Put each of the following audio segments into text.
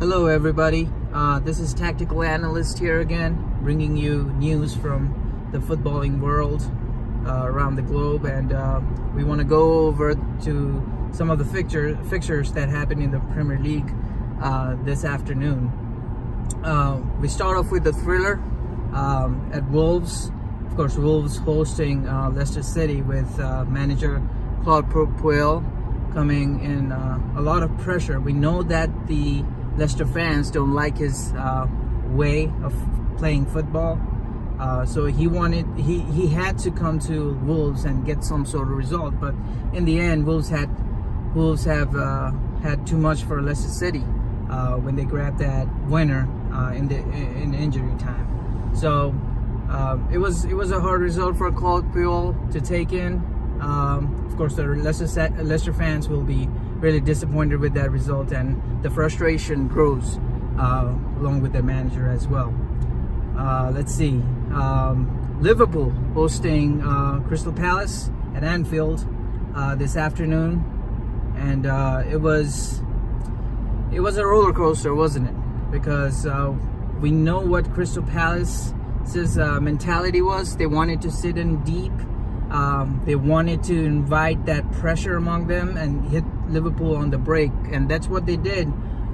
Hello everybody, this is Tactical Analyst here again, bringing you news from the footballing world around the globe, and we want to go over to some of the fixtures that happened in the Premier League this afternoon. We start off with the thriller at Wolves. Of course, Wolves hosting Leicester City with manager Claude Puel coming in a lot of pressure. We know that the Leicester fans don't like his way of playing football, so he had to come to Wolves and get some sort of result. But in the end, Wolves have had too much for Leicester City when they grabbed that winner in injury time. So it was a hard result for Claude Puel to take in. Of course, the Leicester fans will be really disappointed with that result, and the frustration grows along with their manager as well. Let's see. Liverpool hosting Crystal Palace at Anfield this afternoon, and it was a roller coaster, wasn't it? Because we know what Crystal Palace's mentality was. They wanted to sit in deep. They wanted to invite that pressure among them and hit Liverpool on the break, and that's what they did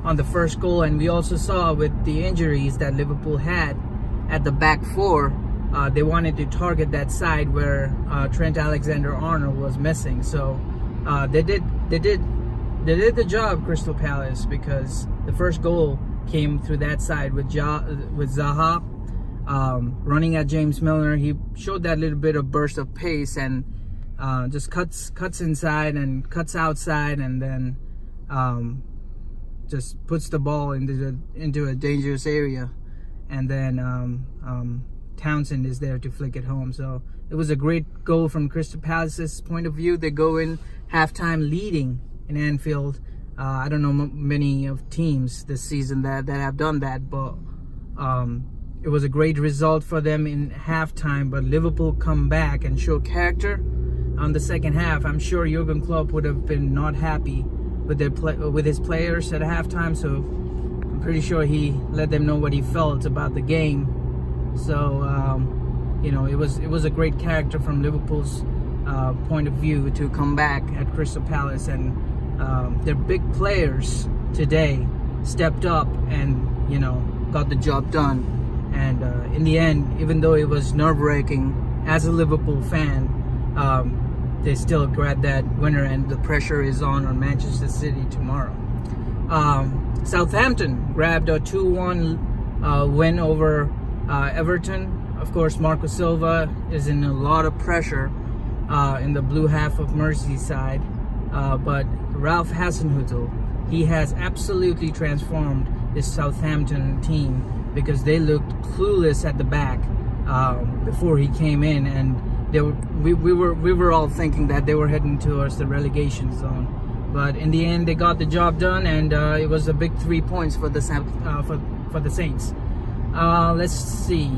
on the first goal. And we also saw with the injuries that Liverpool had at the back four, they wanted to target that side where Trent Alexander-Arnold was missing. So they did the job, Crystal Palace, because the first goal came through that side with Zaha running at James Milner. He showed that little bit of burst of pace and just cuts inside and cuts outside, and then just puts the ball into a dangerous area, and then Townsend is there to flick it home. So it was a great goal from Crystal Palace's point of view. They go in halftime leading in Anfield. I don't know many of teams this season that have done that, but it was a great result for them in halftime. But Liverpool come back and show character on the second half. I'm sure Jurgen Klopp would have been not happy with his players at halftime, so I'm pretty sure he let them know what he felt about the game. So it was a great character from Liverpool's point of view to come back at Crystal Palace, and their big players today stepped up and got the job done. And in the end, even though it was nerve-wracking as a Liverpool fan, they still grabbed that winner, and the pressure is on Manchester City tomorrow. Southampton grabbed a 2-1 win over Everton. Of course, Marco Silva is in a lot of pressure in the blue half of Merseyside, but Ralph Hasenhüttl, he has absolutely transformed this Southampton team, because they looked clueless at the back before he came in, and we were all thinking that they were heading towards the relegation zone. But in the end, they got the job done, and it was a big 3 points for the Saints. Let's see.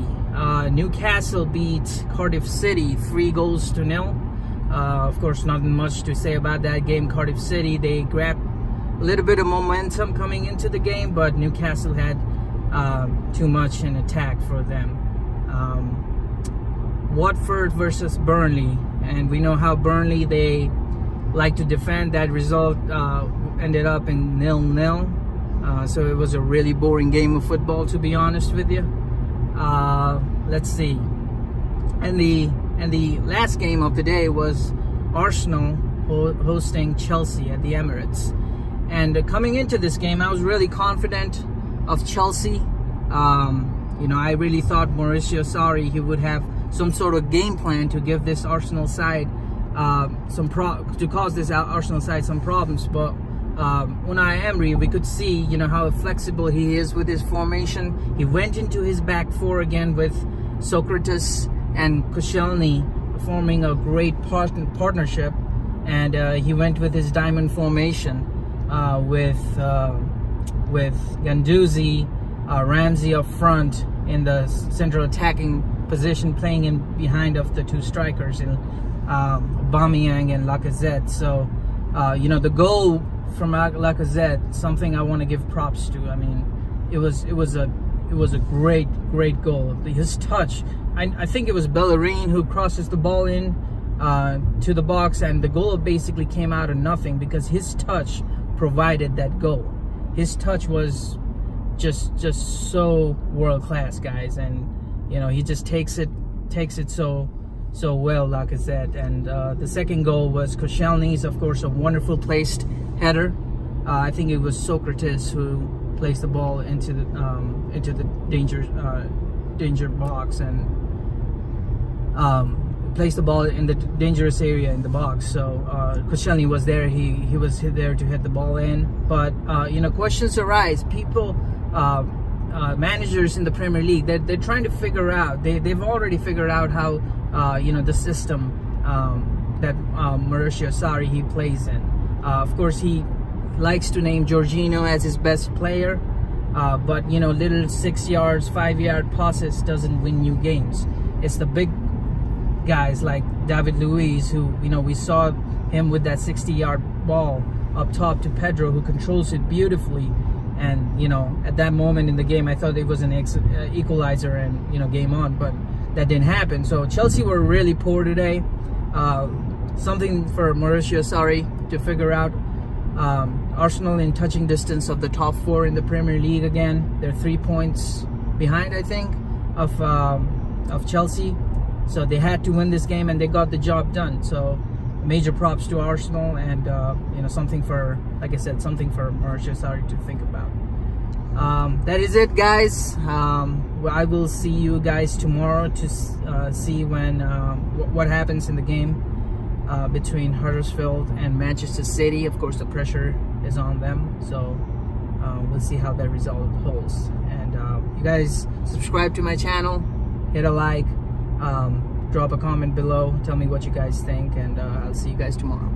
Newcastle beat Cardiff City 3-0. Of course, nothing much to say about that game. Cardiff City, they grabbed a little bit of momentum coming into the game, but Newcastle had too much in attack for them. Watford versus Burnley, and we know how Burnley, they like to defend. That result ended up in 0-0, so it was a really boring game of football, to be honest with you. Let's see, and the last game of the day was Arsenal hosting Chelsea at the Emirates. And coming into this game, I was really confident of Chelsea. I really thought Mauricio Sarri, he would have some sort of game plan to give this Arsenal side to cause this Arsenal side some problems. But Unai Emery, we could see how flexible he is with his formation. He went into his back four again with Sokratis and Koscielny forming a great partnership, and he went with his diamond formation with Guendouzi, Ramsey up front in the central attacking position, playing in behind of the two strikers in Aubameyang and Lacazette. So the goal from Lacazette, something I want to give props to. I mean, it was a great goal. His touch, I think it was Bellerin who crosses the ball in to the box, and the goal basically came out of nothing because his touch provided that goal. His touch was just so world class, guys, and he just takes it so well, Lacazette. And the second goal was Koscielny's, of course, a wonderful placed header. I think it was Socrates who placed the ball into the danger box and placed the ball in the dangerous area in the box. So Koscielny was there. He was there to hit the ball in. But questions arise. People, managers in the Premier League, they're trying to figure out. They've already figured out how the system that Maurizio Sarri he plays in. Of course, he likes to name Jorginho as his best player, but little 6 yards, 5 yard passes doesn't win you games. It's the big guys like David Luiz, who we saw him with that 60-yard ball up top to Pedro, who controls it beautifully. And at that moment in the game, I thought it was an equalizer and game on, but that didn't happen. So Chelsea were really poor today. Something for Maurizio Sarri to figure out. Arsenal in touching distance of the top 4 in the Premier League again. They're 3 points behind, I think, of Chelsea. So they had to win this game, and they got the job done. So major props to Arsenal, and something for, like I said, something for Maurizio Sarri to think about. That is it, guys. I will see you guys tomorrow to see when what happens in the game between Huddersfield and Manchester City. Of course, the pressure is on them, so we'll see how that result holds. And you guys subscribe to my channel, hit a like, drop a comment below, tell me what you guys think, and I'll see you guys tomorrow.